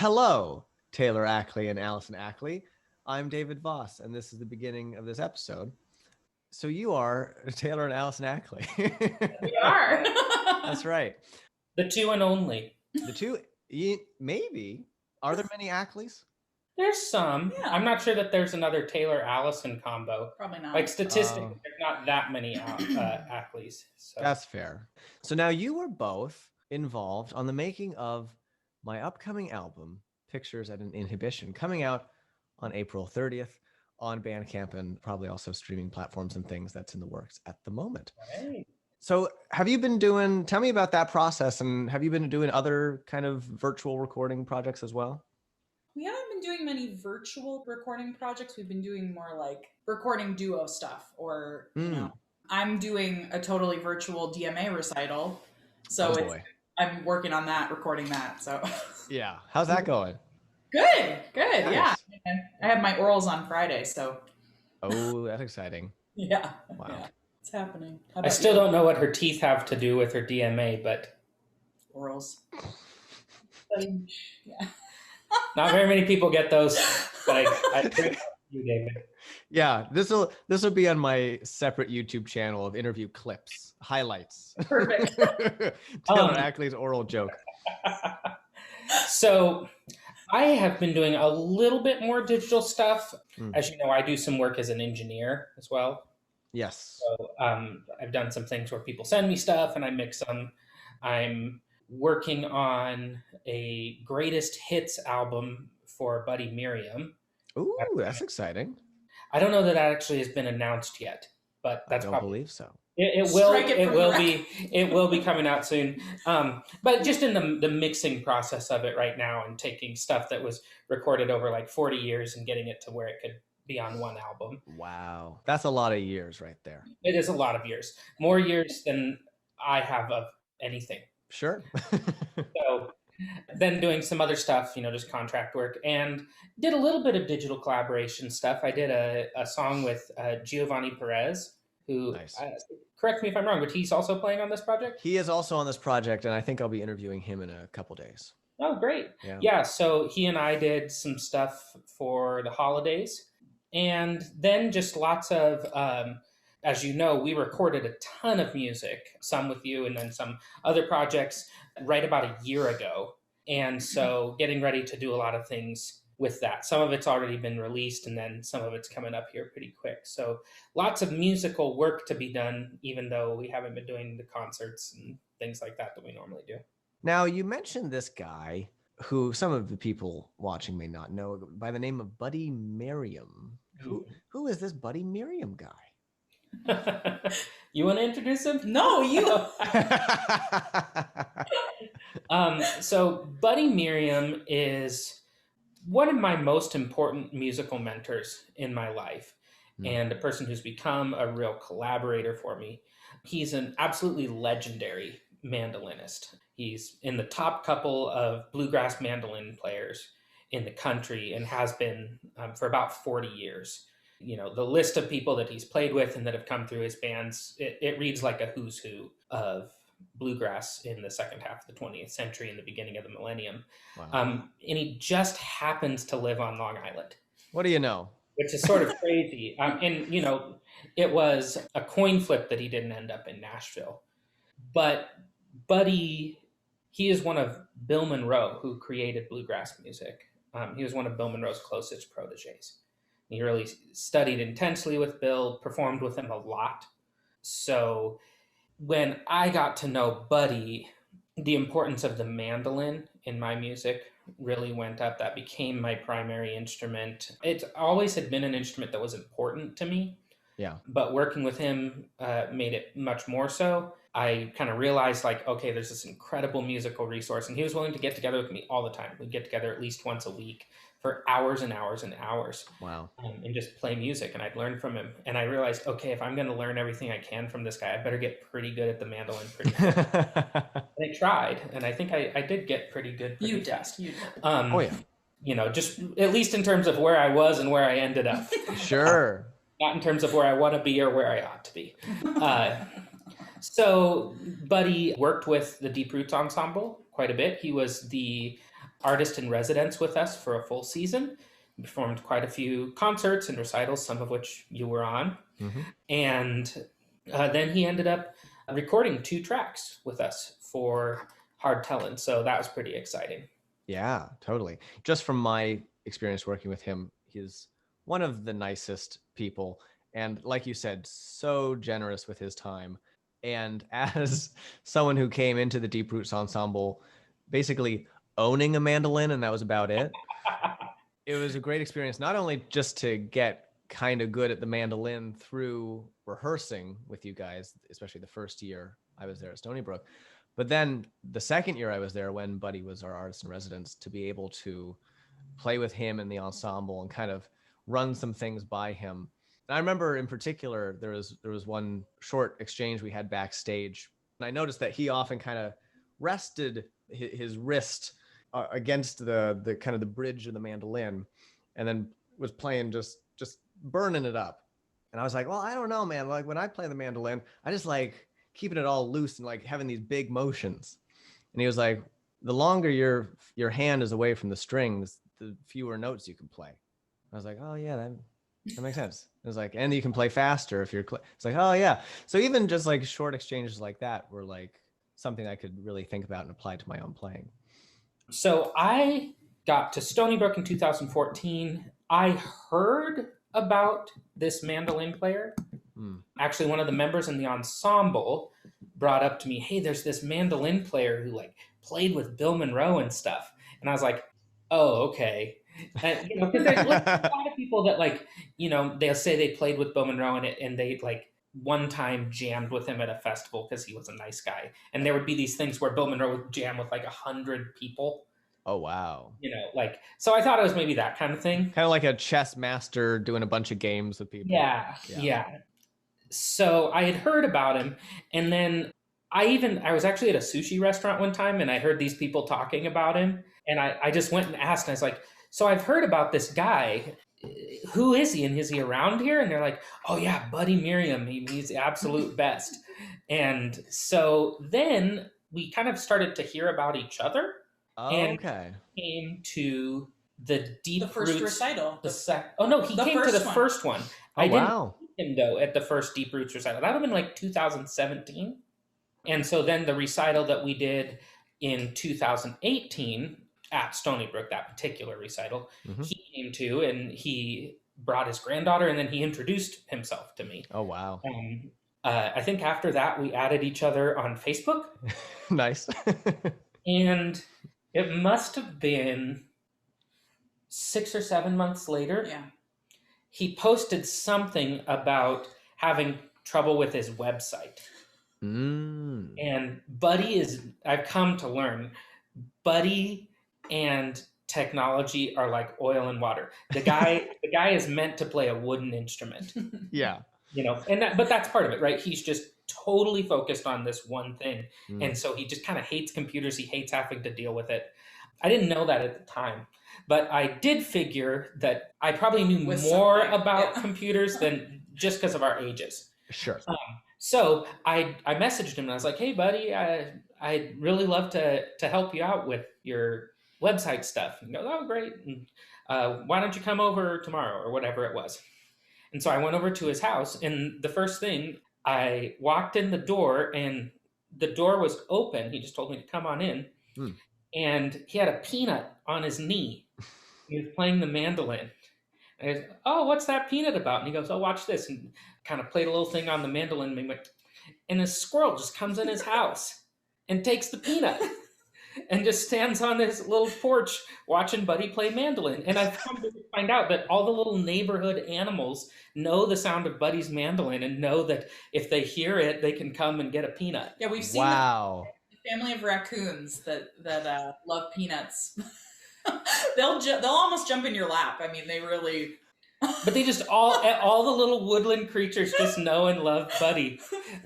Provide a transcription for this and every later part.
Hello, Taylor Ackley and Alison Ackley. I'm David Voss, and this is the beginning of this episode. So you are Taylor and Alison Ackley. We are. That's right. The two and only. The two, maybe. Are there many Ackleys? There's some. Yeah. I'm not sure that there's another Taylor-Allison combo. Probably not. Like statistically, there's not that many Ackleys. So. That's fair. So now you were both involved on the making of my upcoming album, Pictures at an Inhibition, coming out on April 30th on Bandcamp and probably also streaming platforms and things. That's in the works at the moment. Right. So tell me about that process, and have you been doing other kind of virtual recording projects as well? We haven't been doing many virtual recording projects. We've been doing more like recording duo stuff, or, I'm doing a totally virtual DMA recital. So I'm working on that, recording that. So yeah. How's that going? Good. Nice. Yeah. I have my orals on Friday, so. Oh, that's exciting. Yeah. Wow. Yeah. It's happening. I still don't know what her teeth have to do with her DMA, but. Orals. Yeah. Not very many people get those, but I appreciate you, David. Yeah, this will be on my separate YouTube channel of interview clips, highlights. Perfect. Taylor Ackley's oral joke. So I have been doing a little bit more digital stuff. As you know, I do some work as an engineer as well. Yes. So I've done some things where people send me stuff and I mix them. I'm working on a greatest hits album for Buddy Merriam. Ooh, that's exciting. I don't know that actually has been announced yet, but that's I don't believe so. It will be coming out soon. But just in the mixing process of it right now, and taking stuff that was recorded over like 40 years and getting it to where it could be on one album. Wow. That's a lot of years right there. It is a lot of years. More years than I have of anything. Sure. So then doing some other stuff, just contract work, and did a little bit of digital collaboration stuff. I did a song with Giovanni Perez, who, nice. Correct me if I'm wrong, but he's also playing on this project? He is also on this project, and I think I'll be interviewing him in a couple days. Oh, great. Yeah, so he and I did some stuff for the holidays, and then just lots of... as you know, we recorded a ton of music, some with you and then some other projects right about a year ago. And so getting ready to do a lot of things with that. Some of it's already been released, and then some of it's coming up here pretty quick. So lots of musical work to be done, even though we haven't been doing the concerts and things like that we normally do. Now, you mentioned this guy who some of the people watching may not know, by the name of Buddy Merriam. Who is this Buddy Merriam guy? You want to introduce him? No, you. So Buddy Merriam is one of my most important musical mentors in my life, and a person who's become a real collaborator for me. He's an absolutely legendary mandolinist. He's in the top couple of bluegrass mandolin players in the country, and has been for about 40 years. The list of people that he's played with and that have come through his bands, it reads like a who's who of bluegrass in the second half of the 20th century and the beginning of the millennium. Wow. And he just happens to live on Long Island. What do you know? Which is sort of crazy. It was a coin flip that he didn't end up in Nashville. But Buddy, he is one of Bill Monroe, who created bluegrass music. He was one of Bill Monroe's closest proteges. He really studied intensely with Bill, performed with him a lot. So when I got to know Buddy, the importance of the mandolin in my music really went up. That became my primary instrument. It always had been an instrument that was important to me. Yeah. But working with him made it much more so. I kind of realized okay, there's this incredible musical resource, and he was willing to get together with me all the time. We'd get together at least once a week for hours and hours and hours. Wow. And just play music, and I'd learn from him. And I realized, okay, if I'm going to learn everything I can from this guy, I better get pretty good at the mandolin pretty fast. And I tried, and I think I did get pretty good pretty fast. You did. Oh, yeah. Just at least in terms of where I was and where I ended up. Sure. Not in terms of where I want to be or where I ought to be. So Buddy worked with the Deep Roots Ensemble quite a bit. He was the artist in residence with us for a full season. He performed quite a few concerts and recitals, some of which you were on. Mm-hmm. And then he ended up recording 2 tracks with us for Hard Tellin'. So that was pretty exciting. Yeah, totally. Just from my experience working with him, he's one of the nicest people. And like you said, so generous with his time. And as someone who came into the Deep Roots Ensemble, basically owning a mandolin, and that was about it, it was a great experience, not only just to get kind of good at the mandolin through rehearsing with you guys, especially the first year I was there at Stony Brook, but then the second year I was there, when Buddy was our artist in residence, to be able to play with him in the ensemble and kind of run some things by him. And I remember in particular, there was one short exchange we had backstage, and I noticed that he often kind of rested his wrist against the kind of the bridge of the mandolin, and then was playing just burning it up. And I was like, well, I don't know, man. Like when I play the mandolin, I just like keeping it all loose and like having these big motions. And he was like, the longer your hand is away from the strings, the fewer notes you can play. I was like, oh yeah, that makes sense. It was like, and you can play faster if you're. It's like, oh yeah. So even just like short exchanges like that were like something I could really think about and apply to my own playing. So I got to Stony Brook in 2014. I heard about this mandolin player. Actually, one of the members in the ensemble brought up to me, hey, there's this mandolin player who like played with Bill Monroe and stuff. And I was like, oh, okay. And, because there's like, a lot of people that like, they'll say they played with Bill Monroe and they like one time jammed with him at a festival because he was a nice guy. And there would be these things where Bill Monroe would jam with like 100 people. Oh, wow. So I thought it was maybe that kind of thing. Kind of like a chess master doing a bunch of games with people. Yeah. So I had heard about him, and then I was actually at a sushi restaurant one time, and I heard these people talking about him, and I just went and asked, and I was like, so I've heard about this guy. Who is he, and is he around here? And they're like, oh yeah, Buddy Merriam. He's the absolute best. And so then we kind of started to hear about each other. Okay. Came to the Deep Roots recital. He came to the first one. Oh, wow. Him though at the first Deep Roots recital. That would have been like 2017. And so then the recital that we did in 2018 at Stony Brook, that particular recital, he came to, and he brought his granddaughter, and then he introduced himself to me. Oh, wow. I think after that we added each other on Facebook. Nice. And it must have been 6 or 7 months later. Yeah. He posted something about having trouble with his website. And I've come to learn, Buddy and technology are like oil and water. The guy is meant to play a wooden instrument. Yeah. But that's part of it, right? He's just totally focused on this one thing. And so he just kind of hates computers. He hates having to deal with it. I didn't know that at the time, but I did figure that I probably knew more about computers than just because of our ages. Sure. So I messaged him and I was like, hey, buddy, I'd really love to help you out with your website stuff. And he goes, oh, great. And, why don't you come over tomorrow or whatever it was? And so I went over to his house, and the first thing, I walked in the door, and the door was open. He just told me to come on in. And he had a peanut on his knee. He was playing the mandolin. And I was, oh, what's that peanut about? And he goes, oh, watch this. And kind of played a little thing on the mandolin. And a squirrel just comes in his house and takes the peanut and just stands on his little porch watching Buddy play mandolin. And I've come to find out that all the little neighborhood animals know the sound of Buddy's mandolin and know that if they hear it, they can come and get a peanut. Yeah, we've seen a family of raccoons that love peanuts. They'll almost jump in your lap. I mean, they really... But they just all the little woodland creatures just know and love Buddy.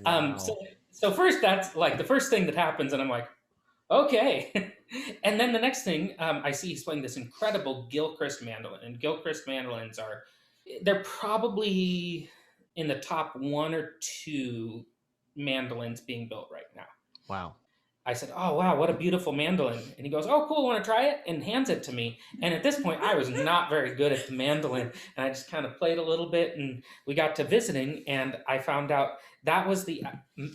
Wow. So first, that's like the first thing that happens, and I'm like, okay. And then the next thing, I see he's playing this incredible Gilchrist mandolin. And Gilchrist mandolins they're probably in the top 1 or 2 mandolins being built right now. Wow. I said, "Oh wow, what a beautiful mandolin!" And he goes, "Oh cool, want to try it?" And hands it to me. And at this point, I was not very good at the mandolin, and I just kind of played a little bit. And we got to visiting, and I found out that was the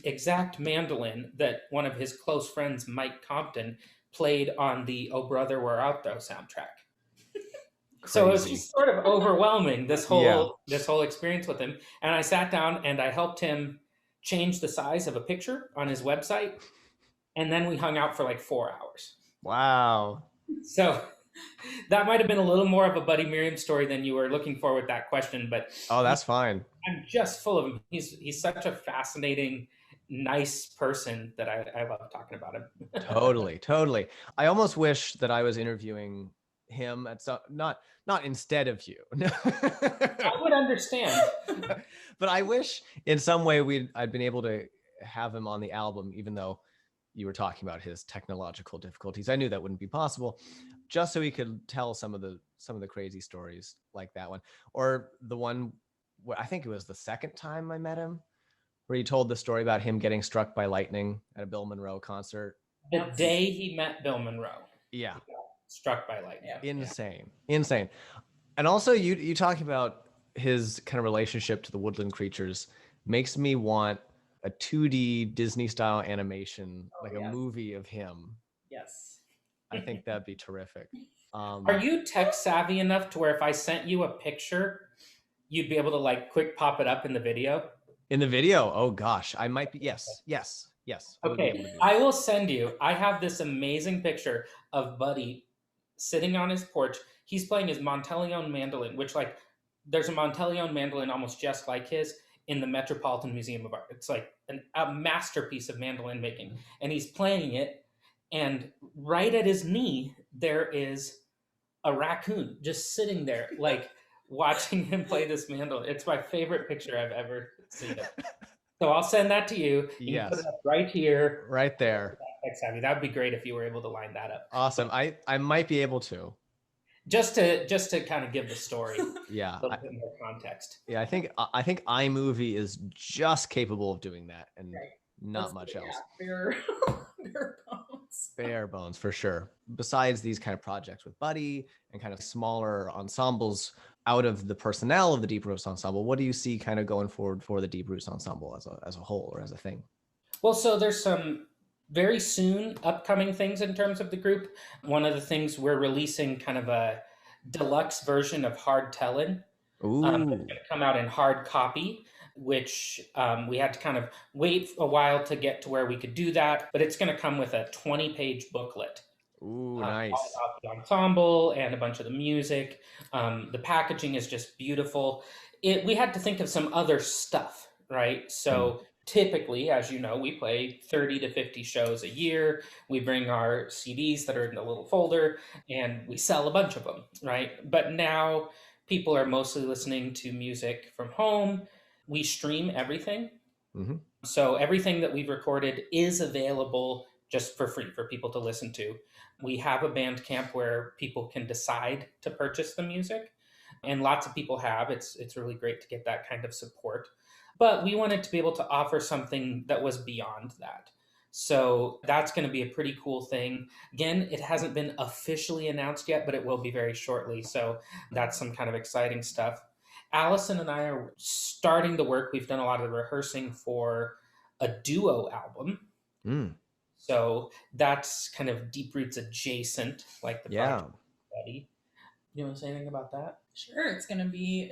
exact mandolin that one of his close friends, Mike Compton, played on the "Oh Brother, Where Art Thou" soundtrack. So it was just sort of overwhelming, this whole experience with him. And I sat down and I helped him change the size of a picture on his website. And then we hung out for like 4 hours. Wow. So that might have been a little more of a Buddy Merriam story than you were looking for with that question, but oh, that's fine. I'm just full of him. He's such a fascinating, nice person that I love talking about him. Totally. I almost wish that I was interviewing him at some, not instead of you. I would understand. But I wish in some way I'd been able to have him on the album, even though you were talking about his technological difficulties. I knew that wouldn't be possible, just so he could tell some of the crazy stories like that one, or the one where I think it was the second time I met him, where he told the story about him getting struck by lightning at a Bill Monroe concert. The day he met Bill Monroe. Yeah. Struck by lightning. Insane. And also you talking about his kind of relationship to the woodland creatures makes me want a 2D Disney style animation, a movie of him. Yes. I think that'd be terrific. Are you tech savvy enough to where if I sent you a picture, you'd be able to quick pop it up in the video? In the video? Oh gosh, I might be. Yes. Okay, I will send you. I have this amazing picture of Buddy sitting on his porch. He's playing his Monteleone mandolin, which there's a Monteleone mandolin almost just like his in the Metropolitan Museum of Art. It's like a masterpiece of mandolin making. And he's playing it, and right at his knee, there is a raccoon just sitting there, watching him play this mandolin. It's my favorite picture I've ever seen it. So I'll send that to you. You can put it up right here. Right there. That would be great if you were able to line that up. Awesome. I might be able to. Just to kind of give the story a little bit more context. Yeah, I think iMovie is just capable of doing that, and not much else. Bare bones. Bare bones for sure. Besides these kind of projects with Buddy and kind of smaller ensembles out of the personnel of the Deep Roots Ensemble, what do you see kind of going forward for the Deep Roots Ensemble as a whole or as a thing? Well, so there's some very soon upcoming things in terms of the group. One of the things we're releasing kind of a deluxe version of Hard Tellin'. It's going to come out in hard copy, which we had to kind of wait a while to get to where we could do that. But it's going to come with a 20-page booklet. Ooh, nice. All about the ensemble and a bunch of the music. The packaging is just beautiful. We had to think of some other stuff, right? So typically, as you know, we play 30 to 50 shows a year. We bring our CDs that are in a little folder and we sell a bunch of them, right? But now people are mostly listening to music from home. We stream everything. Mm-hmm. So everything that we've recorded is available just for free for people to listen to. We have a Bandcamp where people can decide to purchase the music, and lots of people have. It's really great to get that kind of support. But we wanted to be able to offer something that was beyond that. So that's going to be a pretty cool thing. Again, it hasn't been officially announced yet, but it will be very shortly. So that's some kind of exciting stuff. Alison and I are starting the work. We've done a lot of the rehearsing for a duo album. So that's kind of Deep Roots adjacent, like the project Buddy. You want to say anything about that? Sure, it's gonna be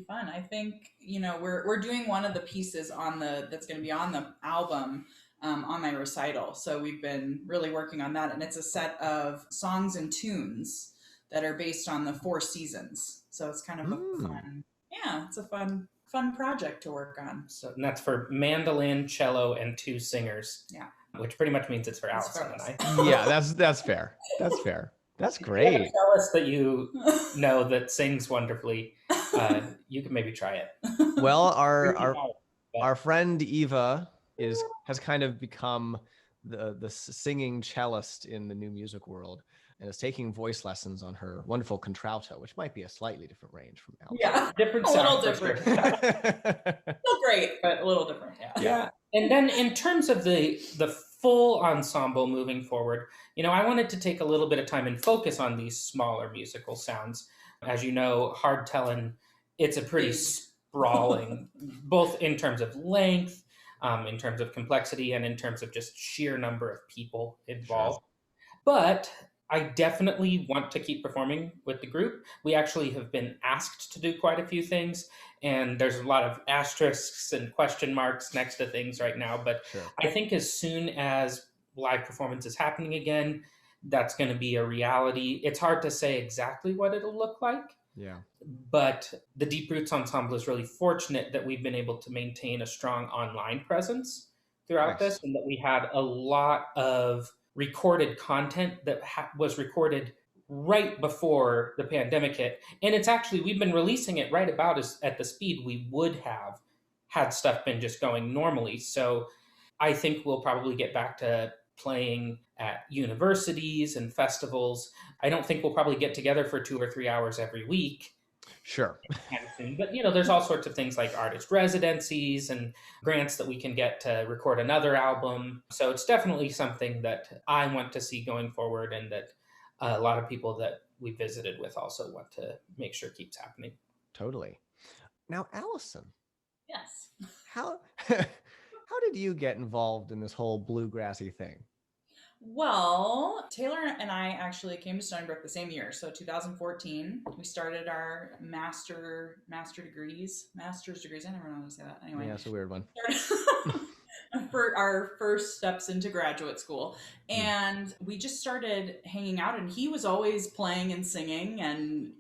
fun. I think we're doing one of the pieces that's gonna be on the album on my recital. So we've been really working on that, and it's a set of songs and tunes that are based on the 4 seasons. So it's kind of it's a fun project to work on. So and that's for mandolin, cello, and 2 singers. Yeah, which pretty much means it's for Alison and I. Yeah, that's fair. That's fair. That's great. If you tell us that you know that sings wonderfully, you can maybe try it. Well, our friend Eva has kind of become the singing cellist in the new music world, and is taking voice lessons on her wonderful contralto, which might be a slightly different range from Alison. Yeah, different a sound. little different. Still great, but a little different. Yeah. And then in terms of the full ensemble moving forward, I wanted to take a little bit of time and focus on these smaller musical sounds. As you know, Hardtellin', it's a pretty sprawling, both in terms of length, in terms of complexity, and in terms of just sheer number of people involved. Sure. But I definitely want to keep performing with the group. We actually have been asked to do quite a few things, and there's a lot of asterisks and question marks next to things right now. But sure. I think as soon as live performance is happening again, that's going to be a reality. It's hard to say exactly what it'll look like. Yeah. But the Deep Roots Ensemble is really fortunate that we've been able to maintain a strong online presence throughout this, and that we had a lot of recorded content that was recorded right before the pandemic hit. And it's actually, we've been releasing it right about at the speed we would have had stuff been just going normally. So I think we'll probably get back to playing at universities and festivals. I don't think we'll probably get together for 2 or 3 hours every week. Sure. But, there's all sorts of things like artist residencies and grants that we can get to record another album. So it's definitely something that I want to see going forward, and that a lot of people that we visited with also want to make sure keeps happening. Totally. Now, Alison. Yes. How did you get involved in this whole bluegrassy thing? Well, Taylor and I actually came to Stony Brook the same year. So 2014, we started our master's degrees. I never know how to say that. Anyway. Yeah, it's a weird one. For our first steps into graduate school. And we just started hanging out, and he was always playing and singing, and,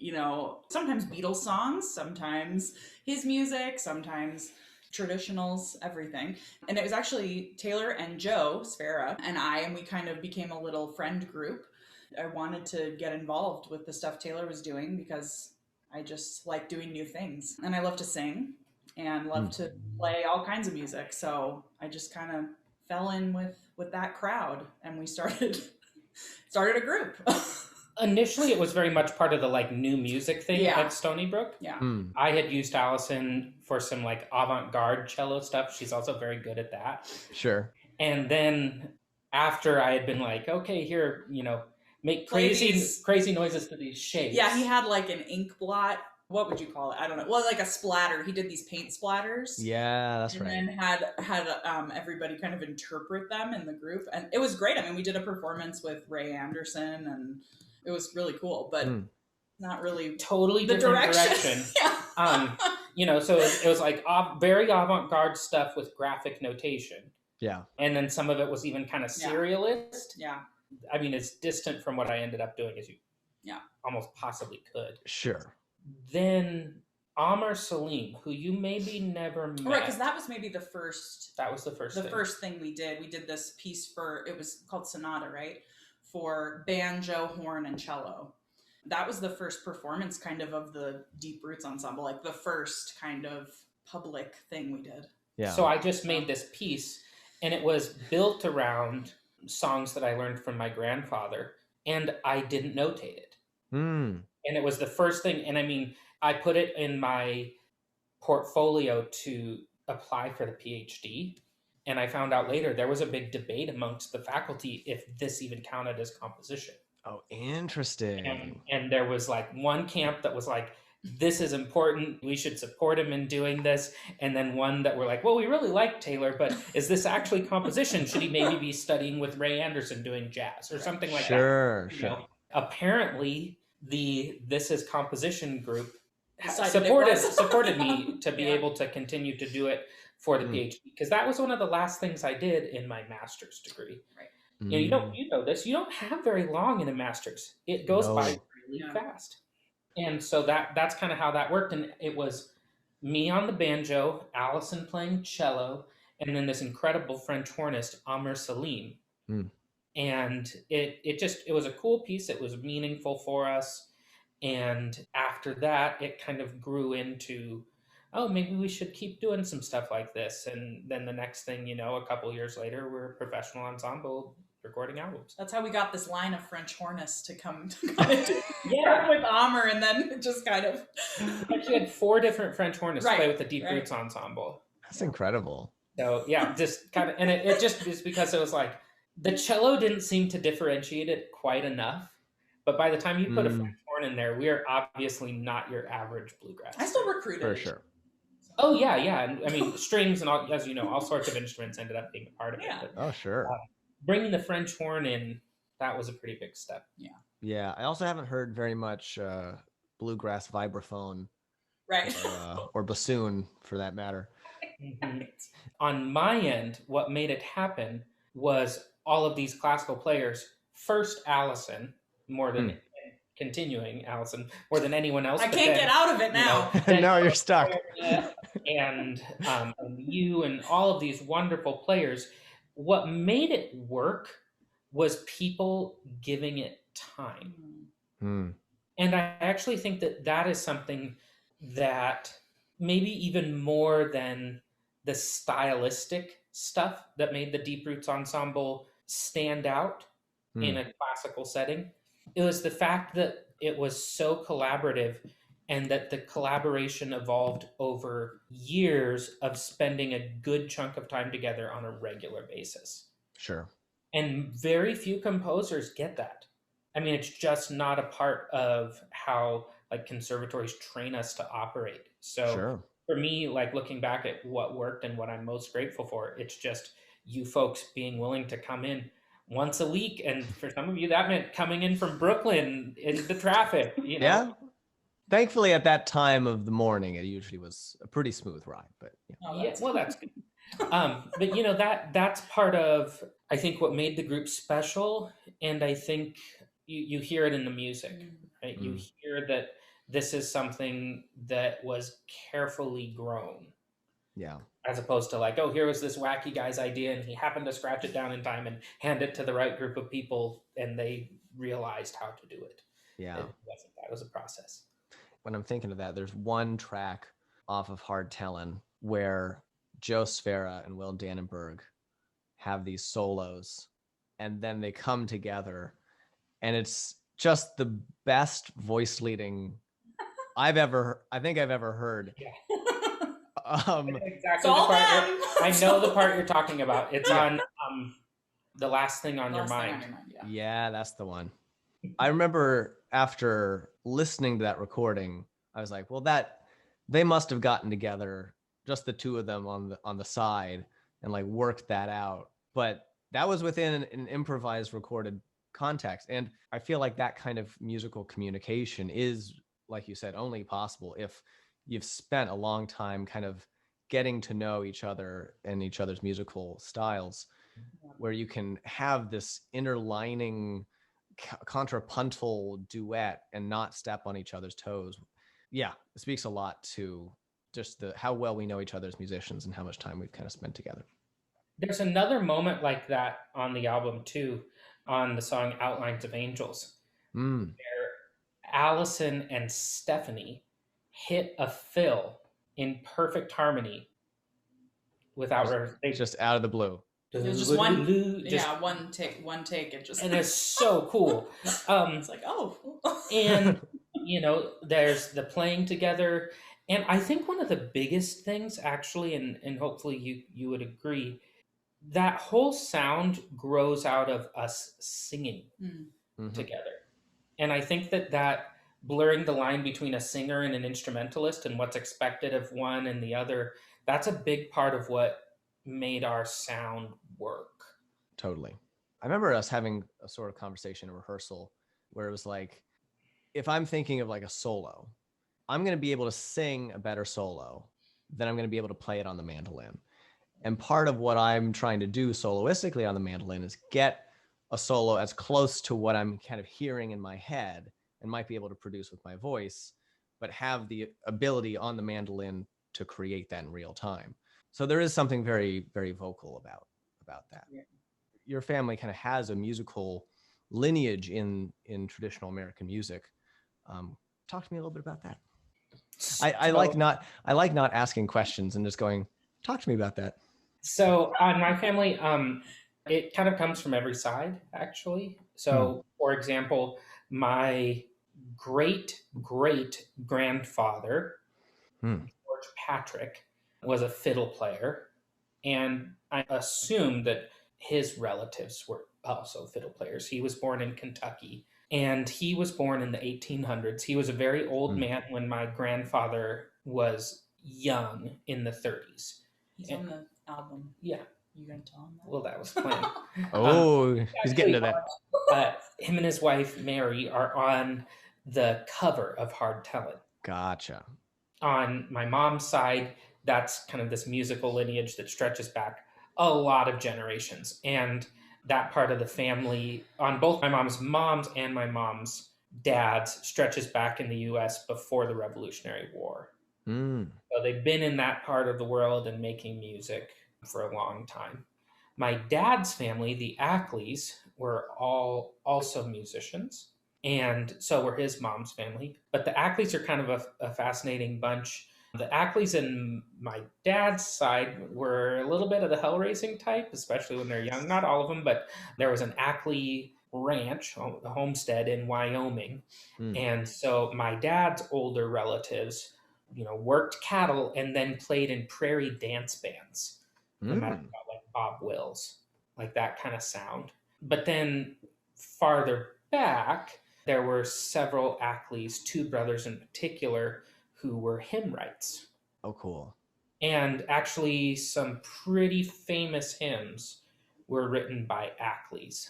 sometimes Beatles songs, sometimes his music, sometimes traditionals, everything. And it was actually Taylor and Joe Sfera and we kind of became a little friend group. I wanted to get involved with the stuff Taylor was doing because I just like doing new things, and I love to sing and love to play all kinds of music. So I just kind of fell in with that crowd, and we started a group. Initially, it was very much part of the new music thing at Stony Brook. Yeah. I had used Alison for some avant-garde cello stuff. She's also very good at that. Sure. And then after I had been okay, here, make crazy noises to these shapes. Yeah, he had an ink blot. What would you call it? I don't know. Well, a splatter. He did these paint splatters. Yeah, that's right. And then had everybody kind of interpret them in the group. And it was great. I mean, we did a performance with Ray Anderson, and it was really cool, but not really totally the different direction. Yeah. So it was very avant-garde stuff with graphic notation. Yeah. And then some of it was even kind of serialist. Yeah. I mean, it's distant from what I ended up doing as you almost possibly could. Sure. Then Amr Salim, who you maybe never met. Right, because that was maybe the first. That was the first thing. First thing we did. We did this piece it was called Sonata, right? For banjo, horn, and cello. That was the first performance kind of the Deep Roots Ensemble, the first kind of public thing we did. Yeah. So I just made this piece, and it was built around songs that I learned from my grandfather, and I didn't notate it. And it was the first thing, and I mean, I put it in my portfolio to apply for the PhD. And I found out later there was a big debate amongst the faculty if this even counted as composition. Oh, interesting. And there was one camp that was this is important, we should support him in doing this. And then one that were well, we really like Taylor, but is this actually composition? Should he maybe be studying with Ray Anderson doing jazz or something like that? Sure. Apparently, the This Is Composition group supported me to be able to continue to do it for the PhD, because that was one of the last things I did in my master's degree. Right. You know this. You don't have very long in a master's. It goes by really fast. And so that's kind of how that worked. And it was me on the banjo, Alison playing cello, and then this incredible French hornist, Amr Salim. And it was a cool piece. It was meaningful for us. And after that, it kind of grew into, maybe we should keep doing some stuff like this. And then the next thing, a couple years later, we're a professional ensemble recording albums. That's how we got this line of French hornists to come with Amr, and then it just kind of... We actually had 4 different French hornists play with the Deep Roots Ensemble. That's incredible. So yeah, just kind of, and it just is because it was The cello didn't seem to differentiate it quite enough. But by the time you put a French horn in there, we are obviously not your average bluegrass. I still recruited. For sure. Oh, yeah. And I mean, strings and all, as you know, all sorts of instruments ended up being a part of it. But, oh, sure. Bringing the French horn in, that was a pretty big step. Yeah. I also haven't heard very much bluegrass vibraphone. Right. Or bassoon, for that matter. Mm-hmm. On my end, what made it happen was all of these classical players. First, Alison, more than continuing Alison, more than anyone else. I can't get out of it now. No, you're stuck. And you and all of these wonderful players. What made it work was people giving it time. And I actually think that that is something that maybe even more than the stylistic stuff that made the Deep Roots Ensemble stand out in a classical setting. It was the fact that it was so collaborative and that the collaboration evolved over years of spending a good chunk of time together on a regular basis. Sure. And very few composers get that. I mean, it's just not a part of how like conservatories train us to operate. So for me, like looking back at what worked and what I'm most grateful for, it's just you folks being willing to come in once a week. And for some of you, that meant coming in from Brooklyn in the traffic, you know? Yeah. Thankfully, at that time of the morning, it usually was a pretty smooth ride, but well, that's good. But you know, that's part of, I think, what made the group special. And I think you hear it in the music, right? You hear that this is something that was carefully grown. Yeah. As opposed to like, oh, here was this wacky guy's idea and he happened to scratch it down in time and hand it to the right group of people and they realized how to do it. Yeah. It wasn't that. It was a process. When I'm thinking of that, there's one track off of Hard Tellin' where Joe Sfera and Will Dannenberg have these solos and then they come together and it's just the best voice leading I think I've ever heard. Yeah. Exactly the part I know the part you're talking about. It's on The Last Thing on Your Mind. Yeah, that's the one. I remember after listening to that recording, I was like, well, they must have gotten together, just the two of them on the side and like worked that out. But that was within an improvised recorded context. And I feel like that kind of musical communication is, like you said, only possible if you've spent a long time kind of getting to know each other and each other's musical styles, where you can have this interlining contrapuntal duet and not step on each other's toes. Yeah, it speaks a lot to just how well we know each other as musicians and how much time we've kind of spent together. There's another moment like that on the album too, on the song Outlines of Angels, where Alison and Stephanie hit a fill in perfect harmony without just out of the blue. It was just one take. It just and it's so cool. It's like, oh, and you know, there's the playing together, and I think one of the biggest things, actually, and hopefully you would agree, that whole sound grows out of us singing together, and I think that blurring the line between a singer and an instrumentalist and what's expected of one and the other, that's a big part of what made our sound work. Totally. I remember us having a sort of conversation in rehearsal where it was like, if I'm thinking of like a solo, I'm going to be able to sing a better solo than I'm going to be able to play it on the mandolin. And part of what I'm trying to do soloistically on the mandolin is get a solo as close to what I'm kind of hearing in my head and might be able to produce with my voice, but have the ability on the mandolin to create that in real time. So there is something very, very vocal about that. Yeah. Your family kind of has a musical lineage in traditional American music. Talk to me a little bit about that. I like not asking questions and just going, talk to me about that. So on my family, it kind of comes from every side, actually. So for example, my great grandfather, George Patrick, was a fiddle player. And I assume that his relatives were also fiddle players. He was born in Kentucky, and he was born in the 1800s. He was a very old man when my grandfather was young, in the 30s. He's on the album. Yeah. You gonna tell him that? Well, that was planned. He's getting to that. Him and his wife, Mary, are on the cover of Hard Tellin'. Gotcha. On my mom's side, that's kind of this musical lineage that stretches back a lot of generations. And that part of the family, on both my mom's and my mom's dad's, stretches back in the U.S. before the Revolutionary War. So they've been in that part of the world and making music for a long time. My dad's family, the Ackleys, were all also musicians, and so were his mom's family. But the Ackleys are kind of a fascinating bunch. The Ackleys in my dad's side were a little bit of the hell-raising type, especially when they're young. Not all of them, but there was an Ackley ranch, a homestead in Wyoming. And so my dad's older relatives, worked cattle and then played in prairie dance bands. Like Bob Wills, like that kind of sound. But then farther back, there were several Ackleys, two brothers in particular, who were hymn writes. Oh, cool. And actually some pretty famous hymns were written by Ackleys.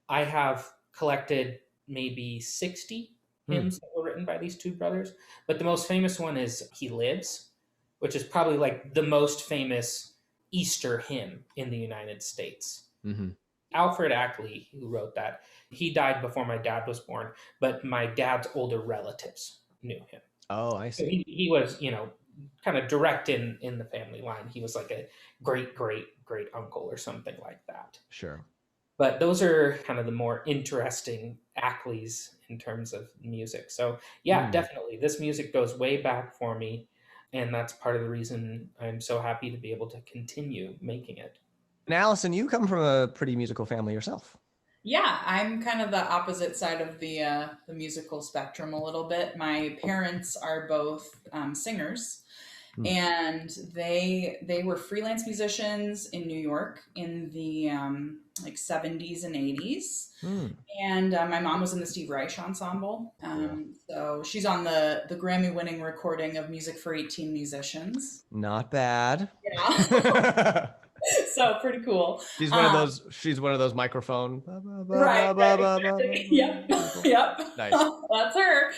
I have collected maybe 60 hymns that were written by these two brothers, but the most famous one is He Lives, which is probably like the most famous Easter hymn in the United States. Alfred Ackley, who wrote that, he died before my dad was born, but my dad's older relatives knew him. Oh, I see. So he was, kind of direct in the family line. He was like a great uncle or something like that. Sure. But those are kind of the more interesting Ackleys in terms of music. So yeah, definitely. This music goes way back for me. And that's part of the reason I'm so happy to be able to continue making it. And Alison, you come from a pretty musical family yourself. Yeah, I'm kind of the opposite side of the musical spectrum a little bit. My parents are both singers, and they were freelance musicians in New York in the like 70s and 80s. And my mom was in the Steve Reich Ensemble. So she's on the Grammy-winning recording of Music for 18 Musicians. Not bad. Yeah. So pretty cool. She's one of those. She's one of those microphone. Right. Yep. Nice. That's her.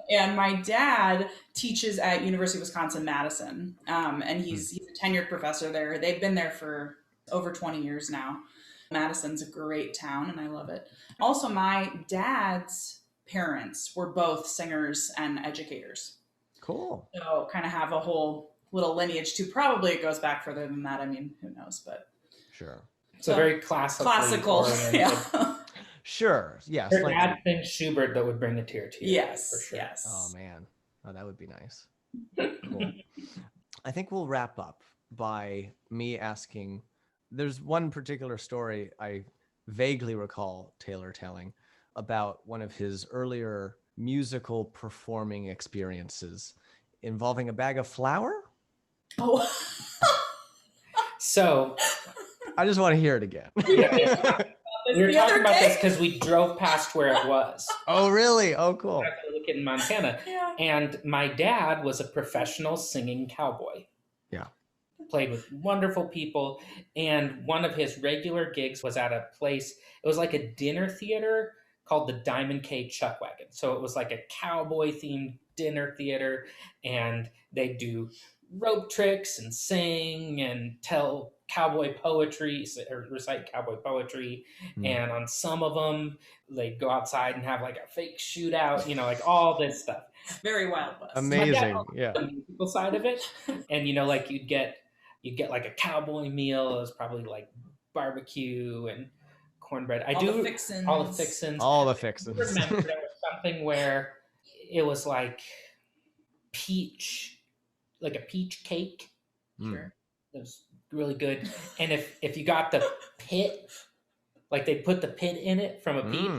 And my dad teaches at University of Wisconsin-Madison, and he's a tenured professor there. They've been there for over 20 years now. Madison's a great town, and I love it. Also, my dad's parents were both singers and educators. Cool. So kind of have a whole little lineage too. Probably it goes back further than that. I mean, who knows, but sure. So very classical. Yeah. Sure. Yes. Her dad thinks Schubert that would bring a tear to you. Yes. For sure. Yes. Oh man. Oh, that would be nice. Cool. I think we'll wrap up by me asking, there's one particular story I vaguely recall Taylor telling about one of his earlier musical performing experiences involving a bag of flour. Oh. So I just want to hear it again. We were talking about this because we drove past where it was. Oh, really? Oh, cool. Back when we were in Montana. Yeah. And my dad was a professional singing cowboy. Yeah. Played with wonderful people. And one of his regular gigs was at a place, it was like a dinner theater called the Diamond K Chuckwagon. So it was like a cowboy themed dinner theater, and they do rope tricks and sing and tell cowboy poetry or recite cowboy poetry. And on some of them, they'd go outside and have like a fake shootout, like all this stuff. Very Wild West. Amazing. Yeah. The musical side of it. And like you'd get like a cowboy meal. It was probably like barbecue and cornbread. All the fixins. All the fixins. All the fixins. I remember there was something where it was like like a peach cake. Sure. It was really good. And if you got the pit, like they put the pit in it from a peach.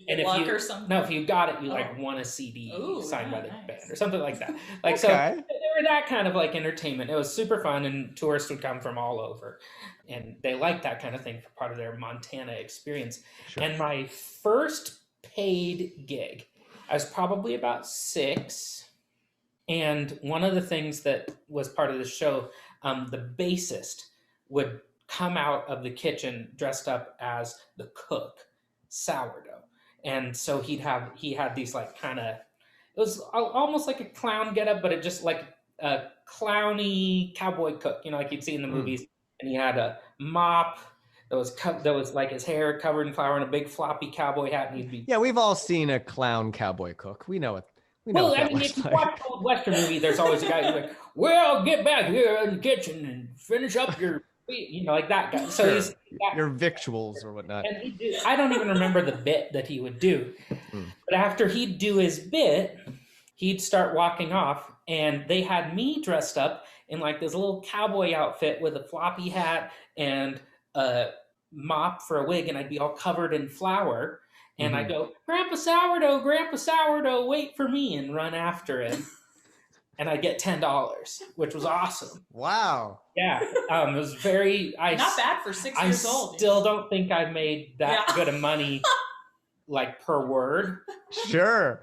And if you got it, you like won a CD signed by the nice. band or something like that. Like okay. So there were that kind of like entertainment. It was super fun, and tourists would come from all over, and they liked that kind of thing for part of their Montana experience. Sure. And my first paid gig, I was probably about 6, and one of the things that was part of the show, the bassist would come out of the kitchen dressed up as the cook, Sourdough, and so he had these like kind of, it was almost like a clown getup, but it just like a clowny cowboy cook, like you'd see in the movies. And he had a mop that was like his hair covered in flour and a big floppy cowboy hat. And he'd be we've all seen a clown cowboy cook. We know it. Well, I mean, if you watch an old Western movie, there's always a guy who's like, "Well, get back here in the kitchen and finish up your," like that guy. So he's your victuals or whatnot. And I don't even remember the bit that he would do, but after he'd do his bit, he'd start walking off, and they had me dressed up in like this little cowboy outfit with a floppy hat and a mop for a wig, and I'd be all covered in flour. And I go, Grandpa Sourdough, wait for me, and run after him. And I get $10, which was awesome. Wow. Yeah. It was very... Not bad for 6 years old. I still don't think I made that good of money, like, per word. Sure.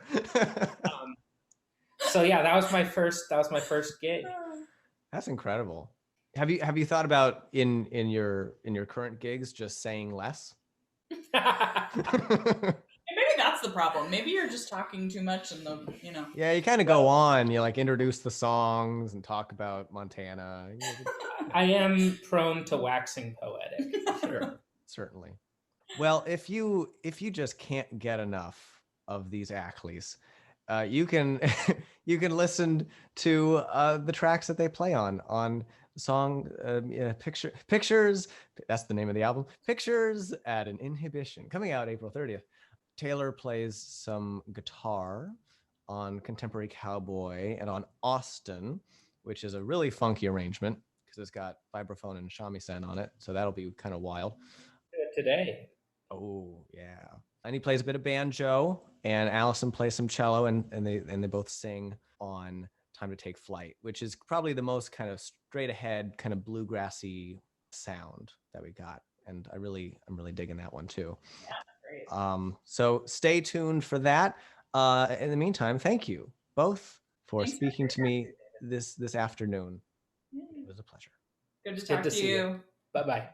So yeah, that was my first gig. That's incredible. Have you thought about in your current gigs just saying less? Maybe that's the problem. Maybe you're just talking too much and Yeah, you kind of go on, you like introduce the songs and talk about Montana. I am prone to waxing poetic. Sure. Certainly. Well, if you just can't get enough of these Ackleys, you can listen to the tracks that they play on the song Pictures. That's the name of the album. Pictures at an Inhibition, coming out April 30th. Taylor plays some guitar on Contemporary Cowboy and on Austin, which is a really funky arrangement because it's got vibraphone and shamisen on it. So that'll be kind of wild. Today. Oh yeah. And he plays a bit of banjo, and Alison plays some cello, and they both sing on Time to Take Flight, which is probably the most kind of straight ahead, kind of bluegrassy sound that we got. And I'm really digging that one too. Yeah, great. So stay tuned for that. In the meantime, thank you both for speaking to me this afternoon. It was a pleasure. Good to talk to you. Bye-bye.